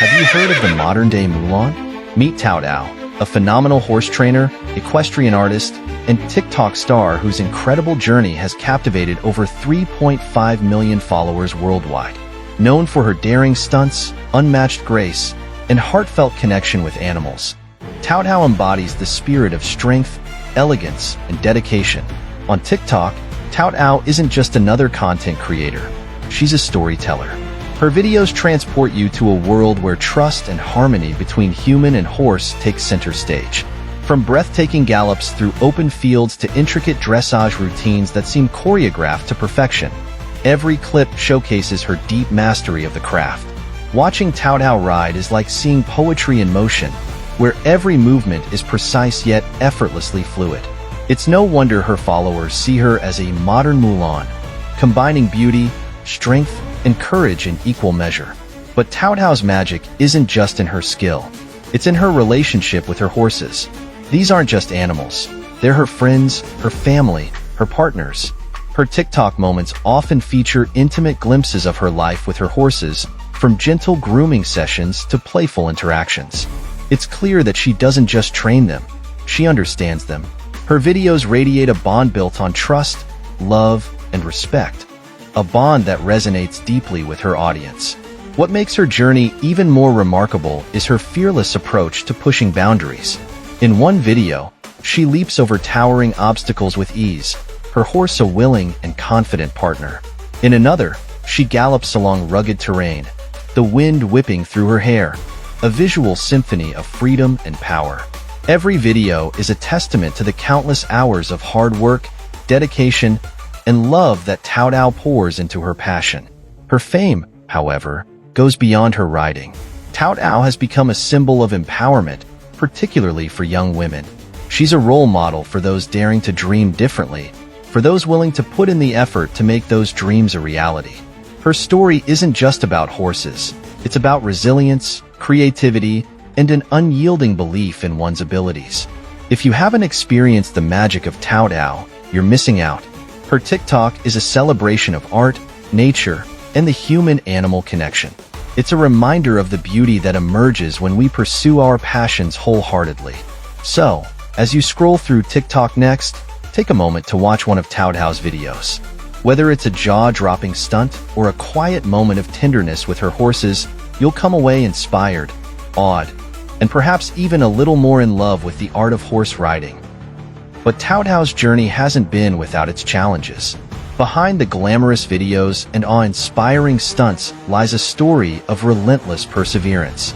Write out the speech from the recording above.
Have you heard of the modern-day Mulan? Meet Cao Tao, a phenomenal horse trainer, equestrian artist, and TikTok star whose incredible journey has captivated over 3.5 million followers worldwide. Known for her daring stunts, unmatched grace, and heartfelt connection with animals, Cao Tao embodies the spirit of strength, elegance, and dedication. On TikTok, Cao Tao isn't just another content creator, she's a storyteller. Her videos transport you to a world where trust and harmony between human and horse take center stage. From breathtaking gallops through open fields to intricate dressage routines that seem choreographed to perfection, every clip showcases her deep mastery of the craft. Watching Cao Tao ride is like seeing poetry in motion, where every movement is precise yet effortlessly fluid. It's no wonder her followers see her as a modern Mulan, combining beauty, strength, and courage in equal measure. But Cao Tao's magic isn't just in her skill. It's in her relationship with her horses. These aren't just animals. They're her friends, her family, her partners. Her TikTok moments often feature intimate glimpses of her life with her horses, from gentle grooming sessions to playful interactions. It's clear that she doesn't just train them, she understands them. Her videos radiate a bond built on trust, love, and respect. A bond that resonates deeply with her audience. What makes her journey even more remarkable is her fearless approach to pushing boundaries. In one video, she leaps over towering obstacles with ease, her horse a willing and confident partner. In another, she gallops along rugged terrain, the wind whipping through her hair, a visual symphony of freedom and power. Every video is a testament to the countless hours of hard work, dedication, and love that Cao Tao pours into her passion. Her fame, however, goes beyond her riding. Cao Tao has become a symbol of empowerment, particularly for young women. She's a role model for those daring to dream differently, for those willing to put in the effort to make those dreams a reality. Her story isn't just about horses. It's about resilience, creativity, and an unyielding belief in one's abilities. If you haven't experienced the magic of Cao Tao, you're missing out. Her TikTok is a celebration of art, nature, and the human-animal connection. It's a reminder of the beauty that emerges when we pursue our passions wholeheartedly. So, as you scroll through TikTok next, take a moment to watch one of Cao Tao's videos. Whether it's a jaw-dropping stunt or a quiet moment of tenderness with her horses, you'll come away inspired, awed, and perhaps even a little more in love with the art of horse riding. But Cao Tao's journey hasn't been without its challenges. Behind the glamorous videos and awe-inspiring stunts lies a story of relentless perseverance.